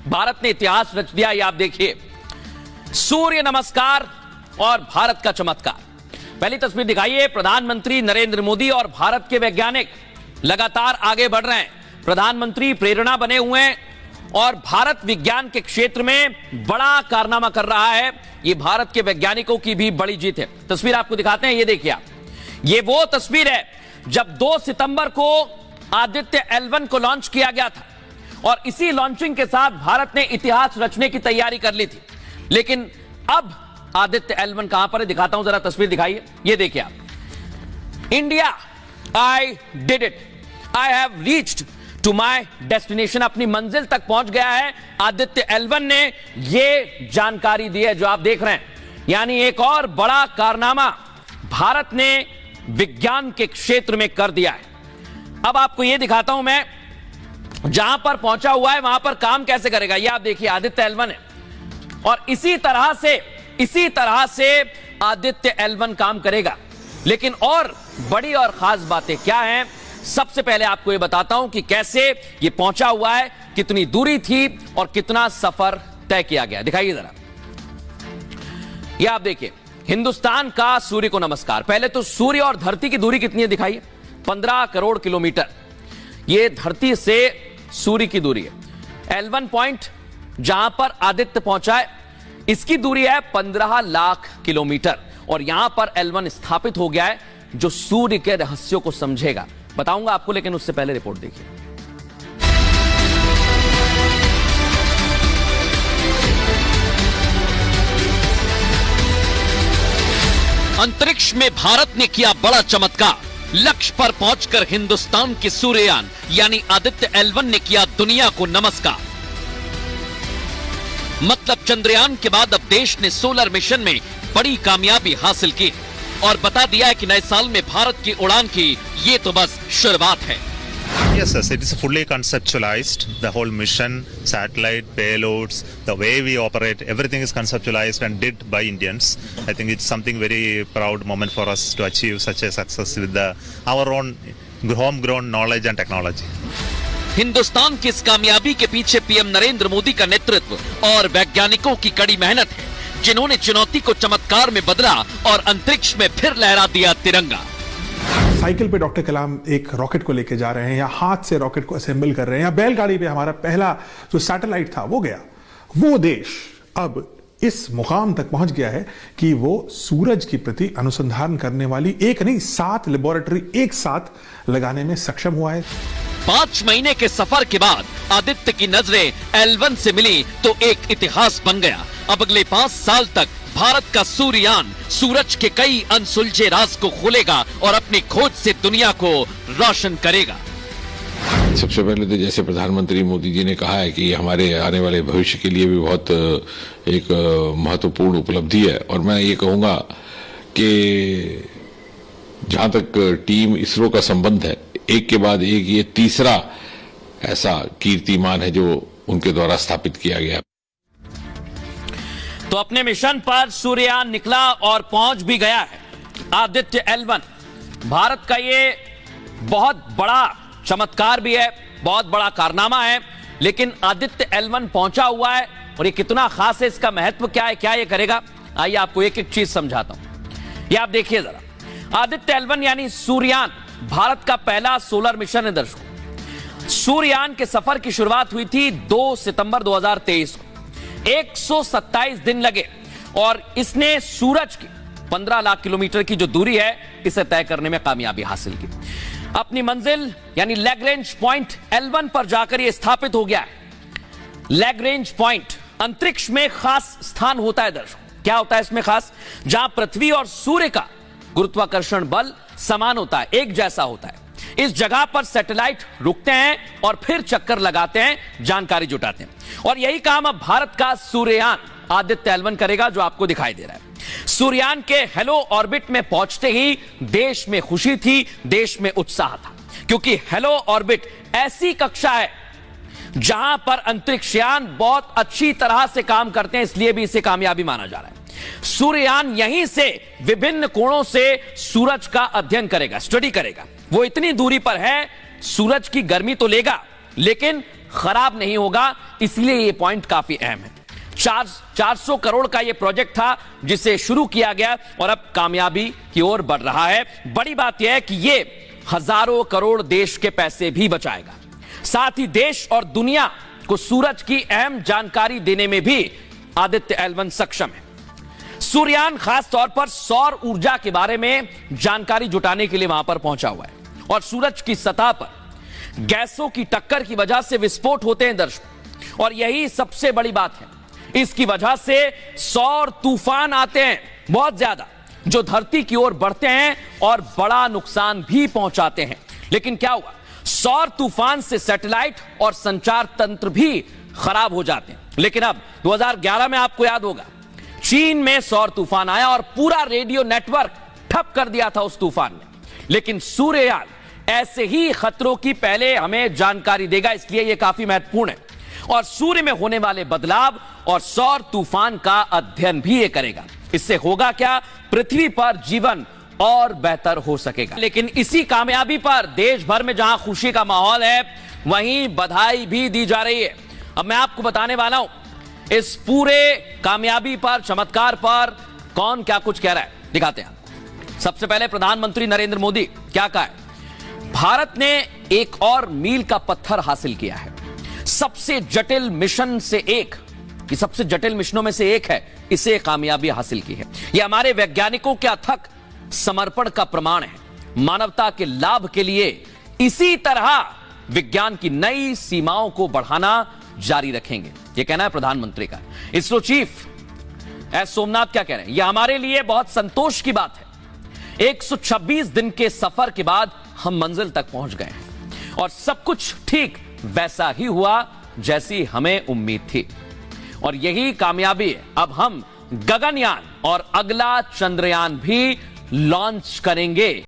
भारत ने इतिहास रच दिया। ये आप देखिए, सूर्य नमस्कार और भारत का चमत्कार। पहली तस्वीर दिखाइए, प्रधानमंत्री नरेंद्र मोदी और भारत के वैज्ञानिक लगातार आगे बढ़ रहे हैं। प्रधानमंत्री प्रेरणा बने हुए हैं और भारत विज्ञान के क्षेत्र में बड़ा कारनामा कर रहा है। ये भारत के वैज्ञानिकों की भी बड़ी जीत है। तस्वीर आपको दिखाते हैं, ये देखिए आप, ये वो तस्वीर है जब 2 सितंबर को आदित्य L1 को लॉन्च किया गया था और इसी लॉन्चिंग के साथ भारत ने इतिहास रचने की तैयारी कर ली थी। लेकिन अब आदित्य L1 कहां पर है, दिखाता हूं, जरा तस्वीर दिखाइए। ये देखिए आप, India I did it, I have reached to my destination, अपनी मंजिल तक पहुंच गया है। आदित्य L1 ने यह जानकारी दी है जो आप देख रहे हैं। यानी एक और बड़ा कारनामा भारत ने विज्ञान के क्षेत्र में कर दिया है। अब आपको यह दिखाता हूं मैं, जहां पर पहुंचा हुआ है वहां पर काम कैसे करेगा। यह आप देखिए, आदित्य L1 है और इसी तरह से आदित्य L1 काम करेगा। लेकिन और बड़ी और खास बातें क्या हैं, सबसे पहले आपको यह बताता हूं कि कैसे यह पहुंचा हुआ है, कितनी दूरी थी और कितना सफर तय किया गया। दिखाइए जरा, यह आप देखिए, हिंदुस्तान का सूर्य को नमस्कार। पहले तो सूर्य और धरती की दूरी कितनी है दिखाइए, 15 करोड़ किलोमीटर यह धरती से सूर्य की दूरी है। L1 पॉइंट जहां पर आदित्य पहुंचा है, इसकी दूरी है 15 लाख किलोमीटर और यहां पर L1 स्थापित हो गया है जो सूर्य के रहस्यों को समझेगा। बताऊंगा आपको, लेकिन उससे पहले रिपोर्ट देखिए। अंतरिक्ष में भारत ने किया बड़ा चमत्कार। लक्ष्य पर पहुंचकर हिंदुस्तान के सूर्ययान यानी आदित्य L1 ने किया दुनिया को नमस्कार। मतलब चंद्रयान के बाद अब देश ने सोलर मिशन में बड़ी कामयाबी हासिल की और बता दिया है कि नए साल में भारत की उड़ान की ये तो बस शुरुआत है। Yes, yes, it is fully conceptualized. The whole mission, satellite, payloads, the way we operate, everything is conceptualized and did by Indians. I think it's something very proud moment for us to achieve such a success with our own homegrown knowledge and technology. Hindustan की इस कामयाबी के पीछे PM Narendra Modi का नेतृत्व और वैज्ञानिकों की कड़ी मेहनत है, जिन्होंने चुनौती को चमत्कार में बदला और अंतरिक्ष में फिर लहरा दिया तिरंगा। साइकिल पे डॉक्टर कलाम एक रॉकेट को लेके जा रहे हैं, या हाथ से रॉकेट को असेंबल कर रहे हैं, या बैलगाड़ी पे हमारा पहला जो सैटेलाइट था वो गया। वो देश अब इस मुकाम तक पहुंच गया है कि वो सूरज के प्रति अनुसंधान करने वाली 1 नहीं 7 लेबोरेटरी एक साथ लगाने में सक्षम हुआ है। 5 महीने के सफर के बाद आदित्य की नजरें L1 से मिली तो एक इतिहास बन गया। अब अगले 5 साल तक भारत का सूर्ययान सूरज के कई अनसुलझे राज को खोलेगा और अपनी खोज से दुनिया को रोशन करेगा। सबसे पहले तो जैसे प्रधानमंत्री मोदी जी ने कहा है कि हमारे आने वाले भविष्य के लिए भी बहुत एक महत्वपूर्ण उपलब्धि है और मैं ये कहूंगा कि जहां तक टीम इसरो का संबंध है, एक के बाद एक ये तीसरा ऐसा कीर्तिमान है जो उनके द्वारा स्थापित किया गया। तो अपने मिशन पर सूर्ययान निकला और पहुंच भी गया है आदित्य L1। भारत का ये बहुत बड़ा चमत्कार भी है, बहुत बड़ा कारनामा है। लेकिन आदित्य L1 पहुंचा हुआ है और ये कितना खास है, इसका महत्व क्या है, क्या ये करेगा, आइए आपको एक एक चीज समझाता हूं। ये आप देखिए जरा, आदित्य L1 यानी सूर्ययान भारत का पहला सोलर मिशन है। दर्शकों, सूर्ययान के सफर की शुरुआत हुई थी 2 सितंबर 2023 को। 127 दिन लगे और इसने सूरज की 15 लाख किलोमीटर की जो दूरी है इसे तय करने में कामयाबी हासिल की। अपनी मंजिल यानी लैग्रेंज पॉइंट L1 पर जाकर यह स्थापित हो गया है। लैग्रेंज पॉइंट अंतरिक्ष में खास स्थान होता है। दर्शकों, क्या होता है इसमें खास? जहां पृथ्वी और सूर्य का गुरुत्वाकर्षण बल समान होता है, एक जैसा होता है। इस जगह पर सैटेलाइट रुकते हैं और फिर चक्कर लगाते हैं, जानकारी जुटाते हैं। और यही काम अब भारत का सूर्ययान आदित्य L1 करेगा, जो आपको दिखाई दे रहा है। सूर्ययान के हेलो ऑर्बिट में पहुंचते ही देश में खुशी थी, देश में उत्साह था, क्योंकि हेलो ऑर्बिट ऐसी कक्षा है जहां पर अंतरिक्षयान बहुत अच्छी तरह से काम करते हैं, इसलिए भी इसे कामयाबी माना जा रहा है। सूर्ययान यहीं से विभिन्न कोणों से सूरज का अध्ययन करेगा, स्टडी करेगा। वो इतनी दूरी पर है, सूरज की गर्मी तो लेगा, लेकिन खराब नहीं होगा, इसलिए ये पॉइंट काफी अहम है। 400 करोड़ का ये प्रोजेक्ट था जिसे शुरू किया गया और अब कामयाबी की ओर बढ़ रहा है। बड़ी बात यह है कि ये हजारों करोड़ देश के पैसे भी बचाएगा, साथ ही देश और दुनिया को सूरज की अहम जानकारी देने में भी आदित्य L1 सक्षम है। सूर्ययान खास तौर पर सौर ऊर्जा के बारे में जानकारी जुटाने के लिए वहां पर पहुंचा हुआ है और सूरज की सतह पर गैसों की टक्कर की वजह से विस्फोट होते हैं दर्शकों, और यही सबसे बड़ी बात है। इसकी वजह से सौर तूफान आते हैं बहुत ज्यादा, जो धरती की ओर बढ़ते हैं और बड़ा नुकसान भी पहुंचाते हैं। लेकिन क्या हुआ, सौर तूफान से सैटेलाइट और संचार तंत्र भी खराब हो जाते हैं। लेकिन अब 2011 में आपको याद होगा, चीन में सौर तूफान आया और पूरा रेडियो नेटवर्क ठप कर दिया था उस तूफान ने। लेकिन सूर्ययान ऐसे ही खतरों की पहले हमें जानकारी देगा, इसलिए यह काफी महत्वपूर्ण है और सूर्य में होने वाले बदलाव और सौर तूफान का अध्ययन भी ये करेगा। इससे होगा क्या, पृथ्वी पर जीवन और बेहतर हो सकेगा। लेकिन इसी कामयाबी पर देश भर में जहां खुशी का माहौल है, वहीं बधाई भी दी जा रही है। अब मैं आपको बताने वाला हूं इस पूरे कामयाबी पर, चमत्कार पर कौन क्या कुछ कह रहा है, दिखाते हैं आपको। सबसे पहले प्रधानमंत्री नरेंद्र मोदी क्या कहा है, भारत ने एक और मील का पत्थर हासिल किया है। सबसे जटिल मिशन से एक, ये सबसे जटिल मिशनों में से एक है, इसे कामयाबी हासिल की है। यह हमारे वैज्ञानिकों के अथक समर्पण का प्रमाण है। मानवता के लाभ के लिए इसी तरह विज्ञान की नई सीमाओं को बढ़ाना जारी रखेंगे, यह कहना है प्रधानमंत्री का। इसरो चीफ एस सोमनाथ क्या कह रहे हैं, यह हमारे लिए बहुत संतोष की बात है। 126 दिन के सफर के बाद हम मंजिल तक पहुंच गए हैं और सब कुछ ठीक वैसा ही हुआ जैसी हमें उम्मीद थी, और यही कामयाबी है। अब हम गगनयान और अगला चंद्रयान भी लॉन्च करेंगे।